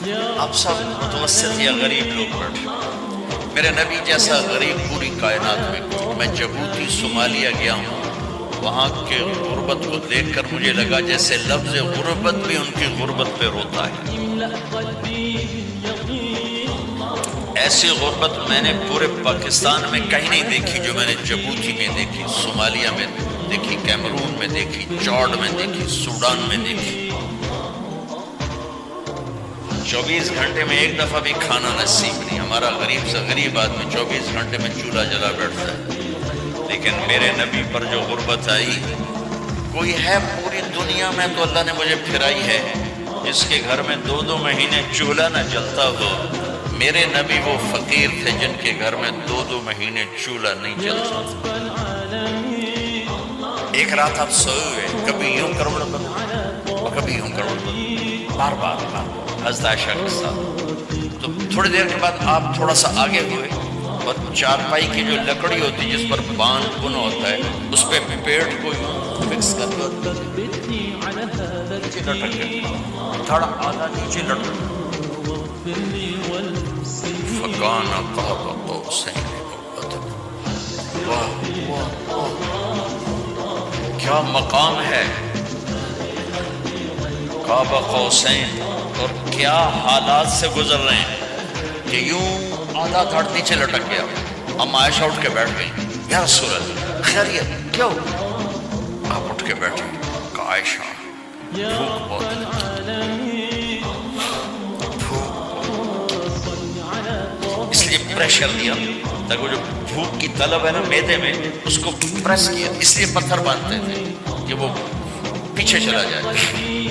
آپ سب متوسط یا غریب لوگ بیٹھے، میرے نبی جیسا غریب پوری کائنات میں کوئی۔ میں جبوتی صومالیہ گیا ہوں، وہاں کے غربت کو دیکھ کر مجھے لگا جیسے لفظ غربت بھی ان کی غربت پہ روتا ہے۔ ایسی غربت میں نے پورے پاکستان میں کہیں نہیں دیکھی جو میں نے جبوتی میں دیکھی، صومالیہ میں دیکھی، کیمرون میں دیکھی، چاڈ میں دیکھی، سوڈان میں دیکھی۔ 24 گھنٹے میں ایک دفعہ بھی کھانا نصیب نہیں۔ ہمارا غریب سے غریب آدمی 24 گھنٹے میں چولہا جلا بیٹھتا ہے، لیکن میرے نبی پر جو غربت آئی، کوئی ہے پوری دنیا میں تو اللہ نے مجھے پھرائی ہے جس کے گھر میں 2 مہینے چولہا نہ جلتا ہو۔ میرے نبی وہ فقیر تھے جن کے گھر میں 2 مہینے چولہا نہیں جلتا تھا۔ ایک رات آپ سوئے ہوئے، کبھی یوں کروڑ بدل اور کبھی یوں کروڑ بدل، بار بار حضرت عائشہ کے ساتھ۔ تو تھوڑی دیر کے بعد آپ تھوڑا سا آگے ہوئے اور چارپائی کی جو لکڑی ہوتی جس پر بان بن ہوتا ہے، اس پہ پیٹ کو فکس کر کے نیچے لٹک گئے، تھوڑا آدھا نیچے لٹک فکان قاب قوسین او ادنی۔ واہ واہ واہ، کیا مقام ہے قاب قوسین، اور کیا حالات سے گزر رہے ہیں کہ یوں آدھا دھڑ نیچے لٹک گیا۔ ہم عائشہ اٹھ کے بیٹھ گئی، یا رسول اللہ خیریت کیوں؟ آپ اٹھ کے بیٹھے، کہا عائشہ بھوک بہت لگی، اس لیے پریشر دیا تاکہ وہ جو بھوک کی طلب ہے نا میدے میں، اس کو پریس کیا، اس لیے پتھر باندھتے تھے کہ وہ پیچھے چلا جائے۔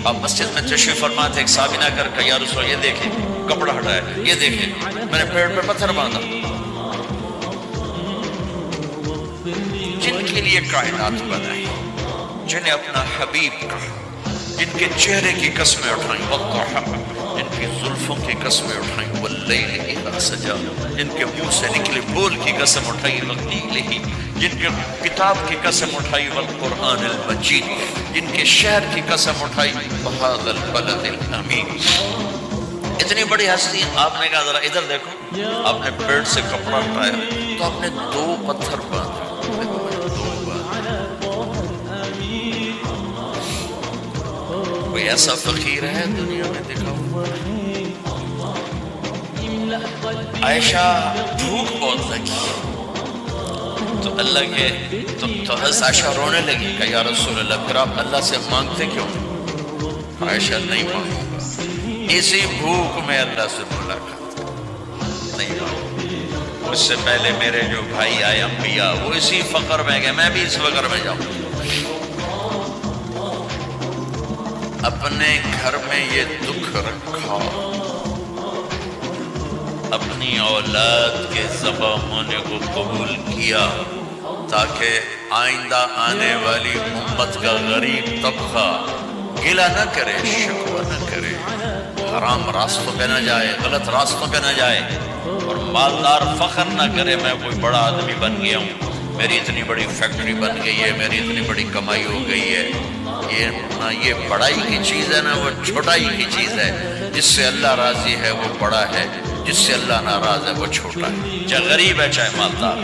آپ مسجد میں تشریف فرما تھے، ایک صحابی نہ کر کہ یا رسول یہ دیکھیں کپڑا ہٹایا، یہ دیکھیں میں نے پیڑ پہ پتھر باندھا۔ جن کے لیے کائنات بنائی، جنہیں اپنا حبیب کہا، جن کے چہرے کی قسمیں اٹھائیں والضحى، جن کی زلفوں کی قسمیں اٹھائیں واللیل اذا سجا، جن کے منہ سے نکلے بول کی قسم اٹھائی واللیل، جن کے کتاب کی قسم اٹھائی والقرآن المجید، جن کے شہر کی قسم اٹھائی وہذا البلد الامین۔ اتنی بڑی ہستی، آپ نے کہا ذرا ادھر دیکھو، آپ نے پیڑ سے کپڑا اٹھایا تو آپ نے 2 پتھر باندھے۔ کوئی ایسا فقیر ہے دنیا میں دکھا ہوا؟ عائشہ بھوک بہت لگی تو اللہ کے تو حضرت عائشہ رونے لگی کہ یا رسول اللہ پھر آپ اللہ سے مانگتے کیوں؟ عائشہ نہیں مانگوں گا، اسی بھوک میں اللہ سے ملاقات نہیں مانگوں گا۔ اس سے پہلے میرے جو بھائی آئے انبیاء وہ اسی فقر میں گئے، میں بھی اس فقر میں جاؤں۔ اپنے گھر میں یہ دکھ رکھا، اپنی اولاد کے ذبح ہونے کو قبول کیا تاکہ آئندہ آنے والی امت کا غریب طبقہ گلہ نہ کرے، شکوہ نہ کرے، حرام راستوں پہ نہ جائے، غلط راستوں پہ نہ جائے، اور مالدار فخر نہ کرے میں کوئی بڑا آدمی بن گیا ہوں، میری اتنی بڑی فیکٹری بن گئی ہے، میری اتنی بڑی کمائی ہو گئی ہے۔ یہ بڑائی کی چیز ہے نہ وہ چھوٹائی کی چیز ہے۔ جس سے اللہ راضی ہے وہ بڑا ہے، جس سے اللہ ناراض ہے وہ چھوٹا ہے، چاہے غریب ہے چاہے مالدار۔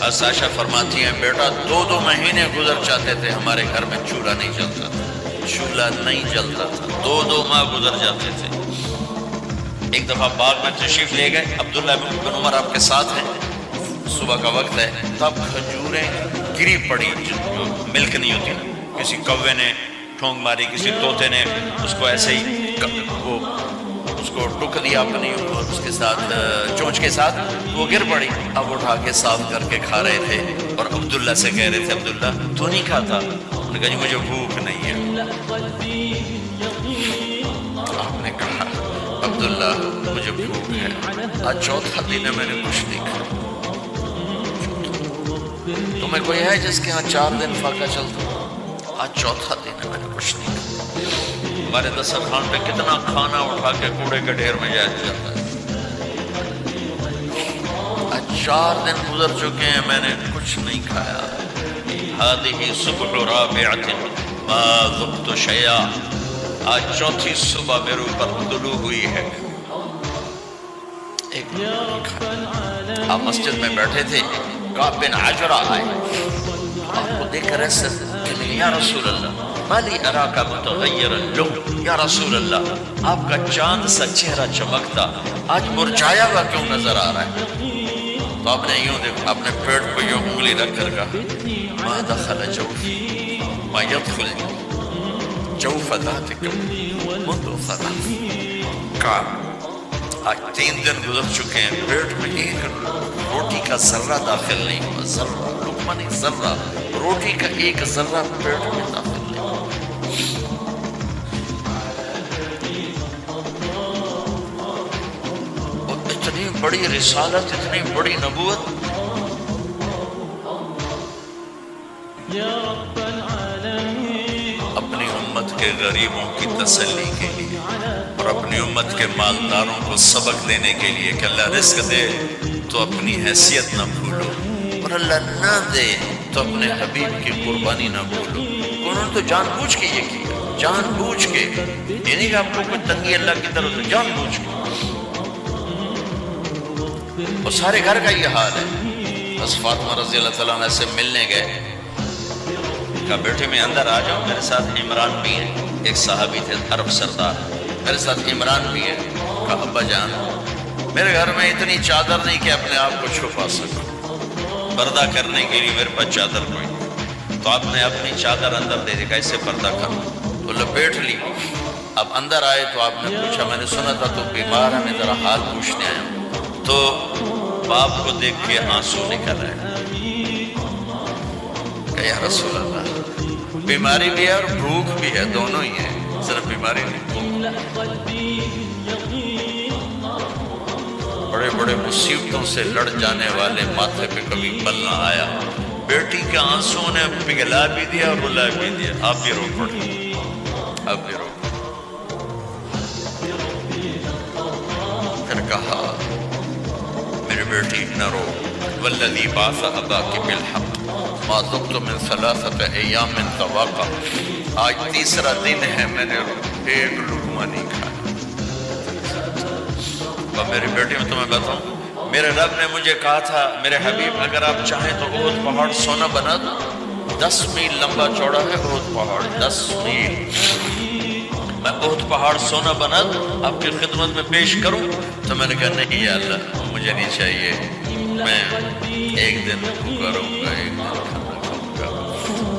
عائشہ فرماتی ہیں بیٹا 2 مہینے گزر جاتے تھے ہمارے گھر میں چولہا نہیں جلتا تھا، چولہا نہیں جلتا تھا، 2 ماہ گزر جاتے تھے۔ ایک دفعہ باغ میں تشریف لے گئے، عبداللہ بن عمر آپ کے ساتھ ہیں، صبح کا وقت ہے، تب کھجوریں گری پڑی جو ملک نہیں ہوتی نا، کسی کوے نے ٹھونگ ماری، کسی طوطے نے اس کو ایسے ہی اس کو ٹک دیا اپنی اس کے ساتھ چونچ کے ساتھ، وہ گر پڑی۔ اب اٹھا کے صاف کر کے کھا رہے تھے اور عبداللہ سے کہہ رہے تھے عبداللہ تو نہیں کھاتا؟ انہوں نے کہا جی مجھے بھوک نہیں ہے۔ آپ نے کہا عبداللہ مجھے بھوک ہے، آج 4تھا دن ہے میں نے کچھ نہیں کھایا۔ تمہیں کوئی ہے جس کے ہاں 4 دن فاقہ چلتا؟ آج 4تھا دن ہے میں نے کچھ نہیں کھایا۔ ہمارے دسترخوان پہ کتنا کھانا اٹھا کے کوڑے کے ڈھیر میں جایا جاتا ہے۔ آج 4 دن گزر چکے ہیں میں نے کچھ نہیں کھایا۔ هذه صبح رابعة ما ذقت شيئا، آج چوتھی صبح میرے اوپر طلوع ہوئی ہے. ایک آپ مسجد میں بیٹھے تھے, کعب بن عجرہ آئے, آپ کو دیکھ کر ایسے کہنے یا رسول اللہ مالی اراک متغیر اللون, یا رسول اللہ آپ کا چاند سا چہرہ چمکتا آج مرجھایا ہوا کیوں نظر آ رہا ہے؟ تو آپ نے یوں دیکھا, اپنے پیٹ پہ یوں انگلی رکھ کر کہا ما دخل جوفی ما يدخل جوف ذاتکم منذ ثلاث. کہا آج 3 دن گزر چکے ہیں, پیٹ میں ایک روٹی کا ذرہ داخل نہیں ہوا, ذرہ لقمہ نہیں, ذرہ روٹی کا ایک ذرہ پیٹ میں داخل نہیں ہوا. اور اتنی بڑی رسالت, اتنی بڑی نبوت, اپنی امت کے غریبوں کی تسلی کے لیے اور اپنی امت کے مالداروں کو سبق دینے کے لیے کہ اللہ رزق دے تو اپنی حیثیت نہ بھولو, اور اللہ نہ دے تو اپنے حبیب کی قربانی نہ بھولو. انہوں نے تو جان بوجھ کے یہ کیا, جان بوجھ کے, یہ نہیں کہ آپ کو کوئی تنگی اللہ کی طرف سے, جان بوجھ کے. اور سارے گھر کا یہ حال ہے. بس فاطمہ رضی اللہ تعالیٰ عنہ سے ملنے گئے, کہا بیٹے میں اندر آ جاؤں, میرے ساتھ عمران بھی ہیں, ایک صحابی تھے عرب سردار, میرے ساتھ عمران بھی ہے. کہا ابا جان میرے گھر میں اتنی چادر نہیں کہ اپنے آپ کو چھپا سکوں, پردہ کرنے کے لیے میرے پاس چادر کوئی, تو آپ نے اپنی چادر اندر دے دی, کیسے پردہ کروں, تو لپیٹ لی. اب اندر آئے تو آپ نے پوچھا میں نے سنا تھا تو بیمار ہے, میں ذرا حال پوچھنے آیا ہوں. تو باپ کو دیکھ کے آنسو نکل آئے, کہ یا رسول اللہ بیماری بھی ہے اور بھوک بھی ہے, دونوں ہی ہیں, صرف بیماری نہیں. بڑے بڑے مصیبتوں سے لڑ جانے والے ماتھے پہ کبھی بل نہ آیا. بیٹی کے آنسوں نے پگھلا بھی دیا اور رلا بھی دیا. آپ بھی رو پڑے, آپ بھی رو پڑے. پھر کہا میری بیٹی نہ رو, والذی بعث اباک بالحق ما دمت من 3 ایام طواقا. آج 3 دن ہے میں نے ایک لقمہ نہیں کھایا. اور میری بیٹی میں تمہیں بتاؤں, میرے رب نے مجھے کہا تھا میرے حبیب اگر آپ چاہیں تو احد پہاڑ سونا بنا دو, 10 میل لمبا چوڑا ہے احد پہاڑ, 10 میل. میں احد پہاڑ سونا بنا دوں, آپ کی خدمت میں پیش کروں. تو میں نے کہا نہیں یا اللہ مجھے نہیں چاہیے, میں ایک دن بھوکا رہوں گا, ایک دن کھانا کھاؤں گا.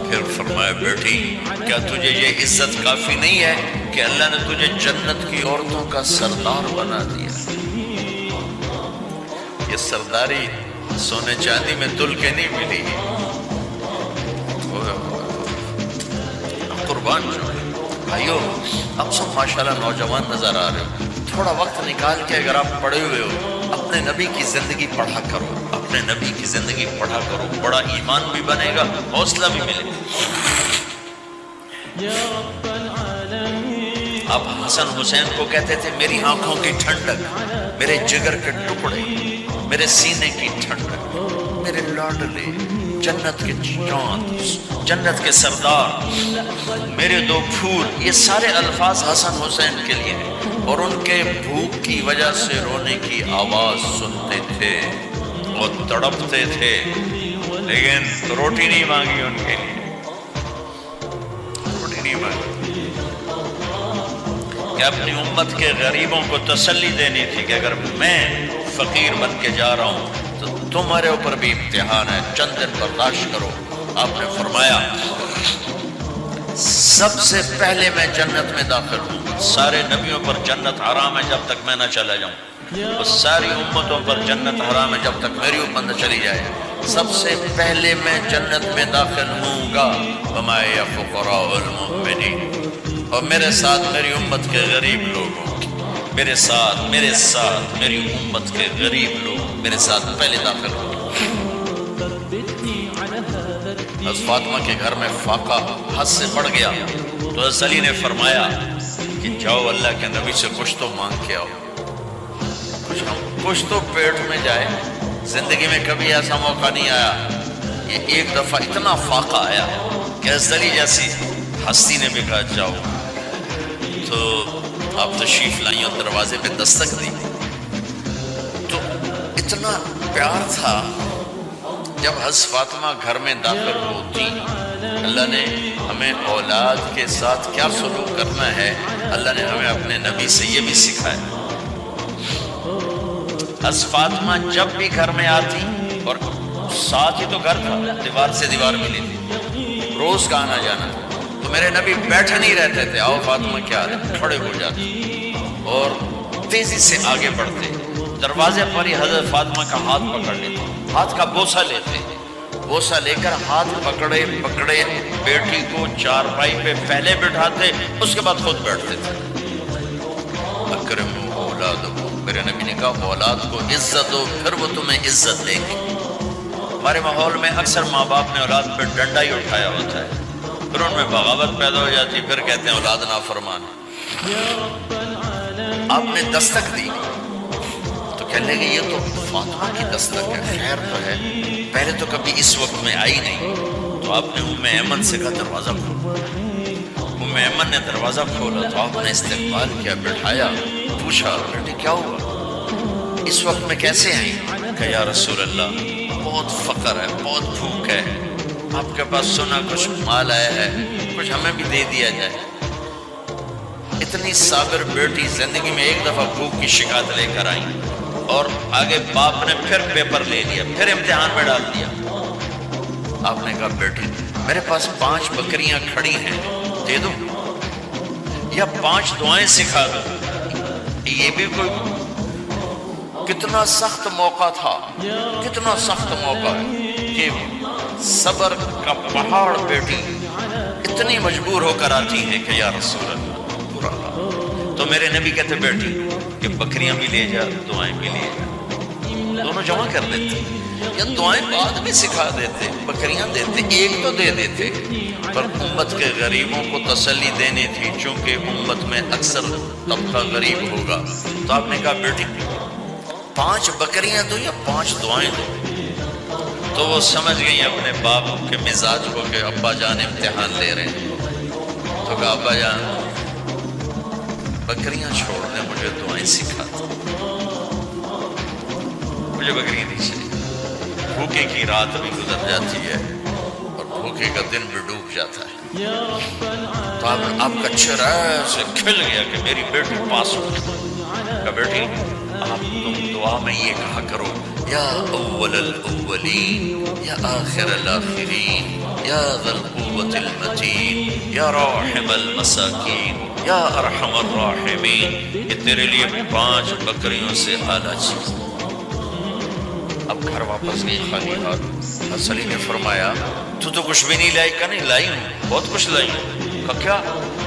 پھر فرمایا بیٹی کیا تجھے یہ عزت کافی نہیں ہے کہ اللہ نے تجھے جنت کی عورتوں کا سردار بنا دیا. یہ سرداری سونے چاندی میں تل کے نہیں ملی, قربان جو بھائیو اب سب ماشاءاللہ نوجوان نظر آ رہے ہو, تھوڑا وقت نکال کے اگر آپ پڑھے ہوئے ہو اپنے نبی کی زندگی پڑھا کرو, اپنے نبی کی زندگی پڑھا کرو, بڑا ایمان بھی بنے گا, حوصلہ بھی ملے گا. آپ حسن حسین کو کہتے تھے میری آنکھوں کی ٹھنڈک, میرے جگر کے ٹکڑے, میرے سینے کی ٹھنڈک, میرے لاڈلے, جنت کے چاند, جنت کے سردار, میرے 2 پھول. یہ سارے الفاظ حسن حسین کے لیے ہیں. اور ان کے بھوک کی وجہ سے رونے کی آواز سنتے تھے اور تڑپتے تھے, لیکن روٹی نہیں مانگی ان کے لیے, روٹی نہیں مانگی. کہ اپنی امت کے غریبوں کو تسلی دینی تھی کہ اگر میں فقیر بن کے جا رہا ہوں تو تمہارے اوپر بھی امتحان ہے, چند دن برداشت کرو. آپ نے فرمایا سب سے پہلے میں جنت میں داخل ہوں, سارے نبیوں پر جنت حرام ہے جب تک میں نہ چلا جاؤں, اور ساری امتوں پر جنت حرام ہے جب تک میری امت نہ چلی جائے. سب سے پہلے میں جنت میں داخل ہوں گا. وما یا فقراء المؤمنین, اور میرے ساتھ میری امت کے غریب لوگ ہوں گے, میرے ساتھ میری امت کے غریب لوگ میرے ساتھ پہلے داخل ہوں گے. حضرت فاطمہ کے گھر میں فاقہ حد سے بڑھ گیا تو حضرت علی نے فرمایا کہ جاؤ اللہ کے نبی سے کچھ تو مانگ کے آؤ, کچھ تو پیٹ میں جائے. زندگی میں کبھی ایسا موقع نہیں آیا, یہ ایک دفعہ اتنا فاقہ آیا کہ حضرت علی جیسی ہستی نے بھی کہا جاؤ. تو آپ تشریف لائیں اور دروازے پہ دستک دی تو اتنا پیار تھا. جب حضرت فاطمہ گھر میں داخل ہوتی، اللہ نے ہمیں اولاد کے ساتھ کیا سلوک کرنا ہے اللہ نے ہمیں اپنے نبی سے یہ بھی سکھایا. حضرت فاطمہ جب بھی گھر میں آتی، اور ساتھ ہی تو گھر تھا، دیوار سے دیوار ملی تھی، روز کا آنا جانا، تو میرے نبی بیٹھے نہیں رہتے تھے، آؤ فاطمہ کیا ہے، کھڑے ہو جاتے اور تیزی سے آگے بڑھتے. دروازے پر ہی حضرت فاطمہ کا ہاتھ پکڑ لیتے، ہاتھ کا بوسہ لیتے، بوسہ لے کر ہاتھ پکڑے پکڑے بیٹی کو چارپائی پہ پہلے بٹھاتے، اس کے بعد خود بیٹھتے تھے. اکرموا اولادکم، میرے نبی نے کہا اولاد کو عزت دو، پھر وہ تمہیں عزت دیں گے. ہمارے ماحول میں اکثر ماں باپ نے اولاد پہ ڈنڈا ہی اٹھایا ہوتا ہے، پھر ان میں بغاوت پیدا ہو جاتی، پھر کہتے ہیں اولاد نافرمان. آپ نے دستک دی تو کہنے لگے یہ تو فاطمہ کی دستک ہے، خیر تو ہے، پہلے تو کبھی اس وقت میں آئی نہیں. تو آپ نے ام ایمن سے کہا دروازہ کھولو. ام ایمن نے دروازہ کھولا تو آپ نے استقبال کیا، بٹھایا، پوچھا بیٹے کیا ہوا، اس وقت میں کیسے آئی؟ کہ یا رسول اللہ بہت فقر ہے، بہت بھوک ہے، آپ کے پاس سنا کچھ مال آیا ہے، کچھ ہمیں بھی دے دیا جائے. اتنی صابر بیٹی زندگی میں ایک دفعہ بھوک کی شکایت لے کر آئی، اور آگے باپ نے پھر پیپر لے لیا، پھر امتحان میں ڈال دیا. آپ نے کہا بیٹی میرے پاس 5 بکریاں کھڑی ہیں، دے دو یا 5 دعائیں سکھا دو. یہ بھی کوئی کتنا سخت موقع تھا، کتنا سخت موقع ہے کہ صبر کا پہاڑ بیٹی اتنی مجبور ہو کر آتی ہے کہ یا رسول اللہ. تو میرے نبی کہتے بیٹی کہ بکریاں بھی لے جا، دعائیں بھی لے جا، دونوں جمع کر دیتے، یا دعائیں بعد میں سکھا دیتے، بکریاں دیتے، ایک تو دے دیتے. پر امت کے غریبوں کو تسلی دینی تھی، چونکہ امت میں اکثر طبقہ غریب ہوگا. تو آپ نے کہا بیٹی 5 بکریاں دو یا 5 دعائیں دو. تو وہ سمجھ گئی اپنے باپ کے مزاج کو کہ ابا جان امتحان لے رہے ہیں. تو کہا ابا جان بکریاں چھوڑ دیں، مجھے دعائیں سکھا دیں، مجھے بکریاں نہیں چاہیے. بھوکے کی رات بھی گزر جاتی ہے اور بھوکے کا دن بھی ڈوب جاتا ہے. تو آپ کا چہرہ سے کھل گیا کہ میری بیٹی پاس ہو. کہ بیٹی آپ تم دعا میں یہ کہا کرو یا اول الاولین یا آخر الاخرین یا ذا القوة المتین یا راحم المساکین یا ارحم الراحمین. یہ تیرے لیے 5 بکریوں سے اعلیٰ چیز. اب گھر واپس گئی خالی ہاتھ. حسلی نے فرمایا تو کچھ بھی نہیں لائی؟ کہ نہیں لائی ہوں، بہت کچھ لائی ہوں. کہ کیا؟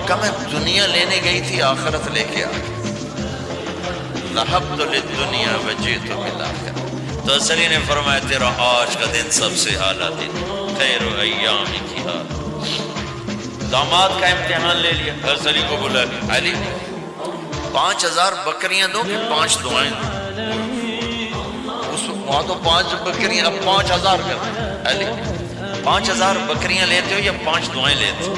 کہ میں دنیا لینے گئی تھی، آخرت لے کے آ گئی. ذهبت للدنیا وجئت بالآخرہ. تو حسلی نے فرمایا تیرا آج کا دن سب سے اعلیٰ دن، خیر ایام کی حال. داماد کا امتحان لے لیا. حسلی کو بولا علی 5000 بکریاں دو کہ 5 دعائیں دو. وہاں تو 5 بکریاں، اب 5000 کر. علی 5000 بکریاں لیتے ہو یا 5 دعائیں لیتے ہو؟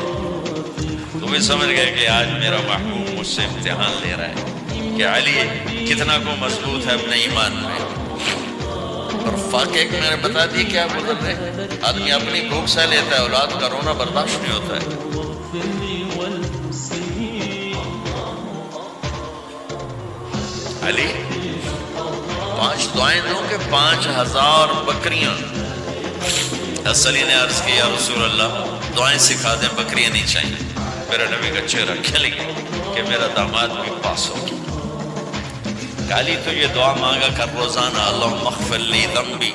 تو وہ سمجھ گئے کہ آج میرا محبوب مجھ سے امتحان لے رہا ہے کہ علی کتنا کو مضبوط ہے اپنے ایمان میں. اور واقعے میں نے بتا دی کیا گزر رہے. آدمی اپنی بھوک سہ لیتا ہے، اولاد کا رونا برداشت نہیں ہوتا ہے. علی 5 دعائیں دوں کہ 5000 بکریاں؟ حسلی نے عرض کی یا رسول اللہ دعائیں سکھا دیں، بکریاں نہیں چاہیے. میرا نبی کا چہرہ کھل گیا کہ میرا داماد بھی پاس ہو گیا. علی تو یہ دعا مانگا کر روزانہ، اللہم اغفر لی ذنبی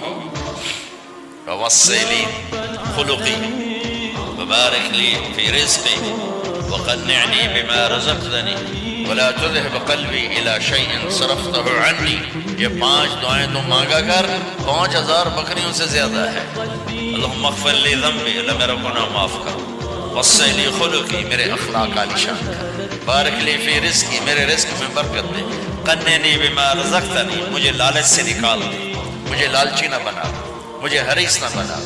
ووسع لی خلقی وبارک لی فی رزقی وقنعنی بما رزقتنی ولا تذهب قلبی الی شیء صرفته عنی. یہ 5 دعائیں تو مانگا کر، 5000 بکریوں سے زیادہ ہے. اللہم اغفر لی ذنبی، اللہ میرا گناہ معاف کر. وسع لی خلقی، میرے اخلاق عالی شان کر. بارک لی فی رزقی، میرے رزق میں برکت دے. قنعنی بما رزقتنی، مجھے لالچ سے نکال دے، مجھے لالچی نہ بنا، مجھے حریص نہ بنا.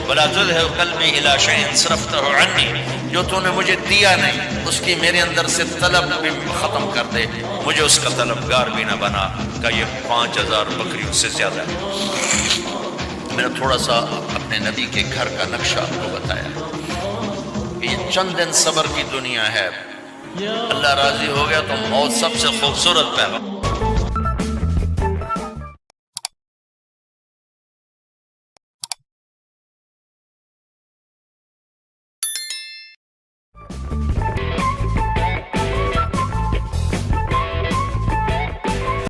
ولا تذهب قلبی الی شیء صرفته عنی، جو تو نے مجھے دیا نہیں اس کی میرے اندر سے طلب بھی ختم کر دے، مجھے اس کا طلبگار بھی نہ بنا کہ یہ 5000 بکری اس سے زیادہ ہے۔ میں نے تھوڑا سا اپنے نبی کے گھر کا نقشہ آپ کو بتایا کہ یہ چند دن صبر کی دنیا ہے، اللہ راضی ہو گیا تو موت سب سے خوبصورت پیغام۔